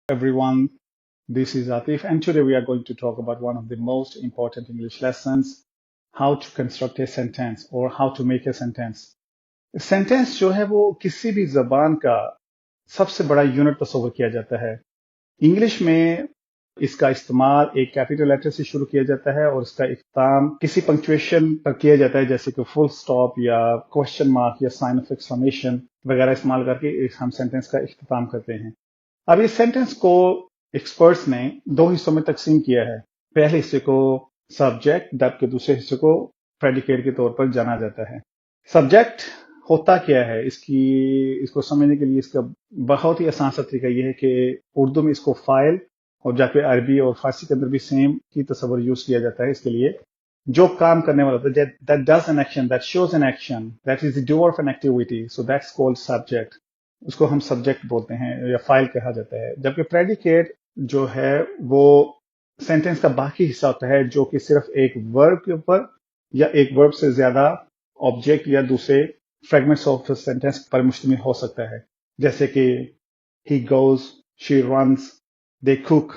everyone, this is Atif, and today we are going to talk about one of the most important English lessons, how to construct a sentence or how to make a sentence. Sentence जो है वो किसी भी जबान का सबसे बड़ा unit तस्वर किया जाता है. इंग्लिश में इसका इस्तेमाल एक कैपिटल लेटर से शुरू किया जाता है और इसका इख्तिताम किसी पंक्चुएशन पर किया जाता है, जैसे कि फुल स्टॉप या क्वेश्चन मार्क या साइन ऑफ एक्सक्लेमेशन वगैरह इस्तेमाल करके हम सेंटेंस का इख्तिताम करते हैं. अब इस सेंटेंस को एक्सपर्ट्स ने दो हिस्सों में तकसीम किया है. पहले हिस्से को सब्जेक्ट जबकि दूसरे हिस्से को प्रेडिकेट के तौर पर जाना जाता है. सब्जेक्ट होता क्या है, इसको समझने के लिए इसका बहुत ही आसान सा तरीका यह है कि उर्दू में इसको फाइल और जाके अरबी और फारसी के अंदर भी सेम की तस्वर यूज किया जाता है. इसके लिए जो काम करने वाला होता है, that does an action, that shows an action, that is the doer of an activity, so that's called subject. उसको हम सब्जेक्ट बोलते हैं या फाइल कहा जाता है. जबकि प्रेडिकेट जो है वो सेंटेंस का बाकी हिस्सा होता है जो कि सिर्फ एक वर्ब के ऊपर या एक वर्ब से ज्यादा ऑब्जेक्ट या दूसरे फ्रेगमेंट्स ऑफ सेंटेंस पर मुश्तमिल हो सकता है. जैसे कि he goes, she runs, they cook,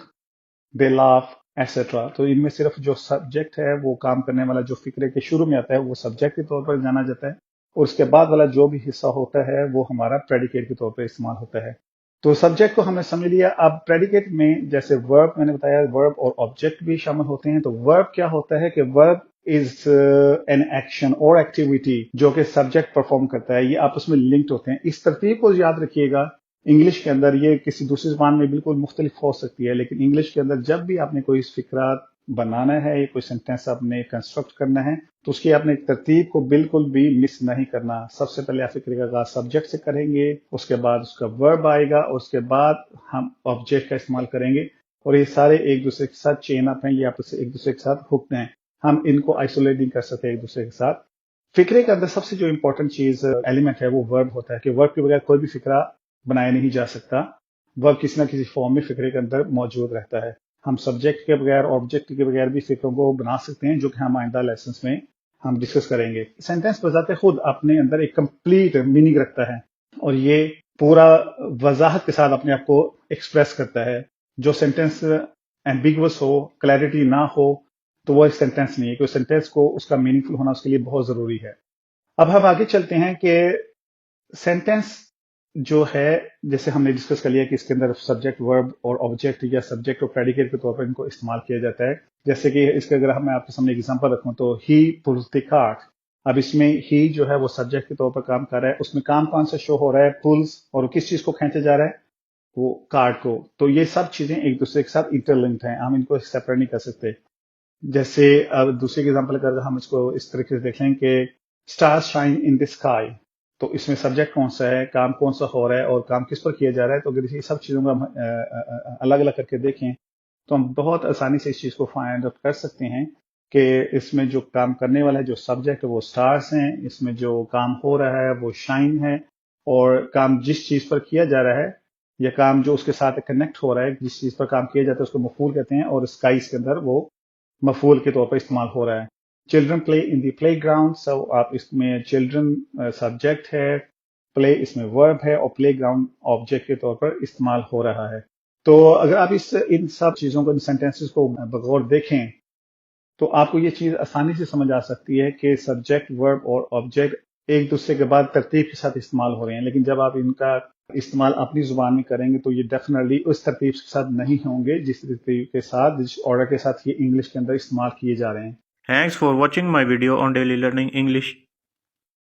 they laugh, etc. तो इनमें सिर्फ जो सब्जेक्ट है वो काम करने वाला जो फिक्रे के शुरू में आता है वो सब्जेक्ट के तौर पर जाना जाता है और उसके बाद वाला जो भी हिस्सा होता है वो हमारा प्रेडिकेट के तौर पर इस्तेमाल होता है. तो सब्जेक्ट को हमने समझ लिया. अब प्रेडिकेट में जैसे वर्ब मैंने बताया, वर्ब और ऑब्जेक्ट भी शामिल होते हैं. तो वर्ब क्या होता है कि वर्ब इज एन एक्शन और एक्टिविटी जो कि सब्जेक्ट परफॉर्म करता है. ये आपस में लिंक्ड होते हैं. इस तरतीब को याद रखिएगा. इंग्लिश के अंदर ये किसी दूसरी जबान में बिल्कुल मुख्तलिफ हो सकती है, लेकिन इंग्लिश के अंदर जब भी आपने कोई फिक्रा बनाना है या कोई सेंटेंस आपने कंस्ट्रक्ट करना है तो उसकी आपने तरतीब को बिल्कुल भी मिस नहीं करना. सबसे पहले आप फिक्रे का आगाज सब्जेक्ट से करेंगे, उसके बाद उसका वर्ब आएगा और उसके बाद हम ऑब्जेक्ट का इस्तेमाल करेंगे और ये सारे एक दूसरे के साथ चेन अप हैं, ये आपस एक दूसरे के साथ हुक्ड हैं. हम इनको आइसोलेट नहीं कर सकते एक दूसरे के साथ. फिक्रे के अंदर सबसे जो इंपॉर्टेंट चीज एलिमेंट है वो वर्ब होता है कि वर्ब के बगैर कोई भी फिक्रा बनाया नहीं जा सकता. वर्ब किसी ना किसी फॉर्म में फिक्रे के अंदर मौजूद रहता है. हम सब्जेक्ट के बगैर ऑब्जेक्ट के बगैर भी फिक्रों को बना सकते हैं, जो कि हम आइंदा लेसन्स में हम डिस्कस करेंगे. सेंटेंस बजाते खुद अपने अंदर एक कंप्लीट मीनिंग रखता है और ये पूरा वजाहत के साथ अपने आप को एक्सप्रेस करता है. जो सेंटेंस एम्बिगुअस हो, क्लैरिटी ना हो, तो वो एक सेंटेंस नहीं है. कोई सेंटेंस को उसका मीनिंगफुल होना उसके लिए बहुत जरूरी है. अब हम आगे चलते हैं कि सेंटेंस जो है, जैसे हमने डिस्कस कर लिया कि इसके अंदर सब्जेक्ट, वर्ब और ऑब्जेक्ट या सब्जेक्ट और प्रेडिकेट के तौर पर इनको इस्तेमाल किया जाता है. जैसे कि इसके अगर मैं आपके सामने एग्जांपल रखूं तो ही पुल्स द कार्ट. अब इसमें ही जो है वो सब्जेक्ट के तौर पर काम कर रहा है. उसमें काम कौन सा शो हो रहा है? पुल्स. और किस चीज को खींचा जा रहा है? वो कार्ट को. तो ये सब चीजें एक दूसरे के साथ इंटरलिंक्ड हैं, हम इनको सेपरेट नहीं कर सकते. जैसे अब दूसरी एग्जांपल अगर हम इसको इस तरीके से देख लें कि stars shine in the sky, तो इसमें सब्जेक्ट कौन सा है, काम कौन सा हो रहा है और काम किस पर किया जा रहा है. तो अगर इसी सब चीजों को हम अलग अलग करके देखें तो हम बहुत आसानी से इस चीज को फाइंड आउट कर सकते हैं कि इसमें जो काम करने वाला है, जो सब्जेक्ट है वो स्टार्स हैं, इसमें जो काम हो रहा है वो शाइन है, और काम जिस चीज पर किया जा रहा है या काम जो उसके साथ कनेक्ट हो रहा है, जिस चीज पर काम किया जाता है उसको मफूल कहते हैं और स्काई के अंदर वो मफूल के तौर पर इस्तेमाल हो रहा है. Children play in the playground. So आप इसमें चिल्ड्रन सब्जेक्ट है, प्ले इसमें वर्ब है और प्ले ग्राउंड ऑब्जेक्ट के तौर पर इस्तेमाल हो रहा है. तो अगर आप इन सब चीजों को, इन सेंटेंसेस को बगौर देखें तो आपको ये चीज आसानी से समझ आ सकती है कि सब्जेक्ट, वर्ब और ऑब्जेक्ट एक दूसरे के बाद तरतीब के साथ इस्तेमाल हो रहे हैं. लेकिन जब आप इनका इस्तेमाल अपनी जुबान में करेंगे तो ये डेफिनेटली उस तरतीब के साथ नहीं होंगे जिस तरतीब के साथ, जिस ऑर्डर के साथ ये इंग्लिश के अंदर इस्तेमाल किए जा रहे हैं. Thanks for watching my video on daily learning English.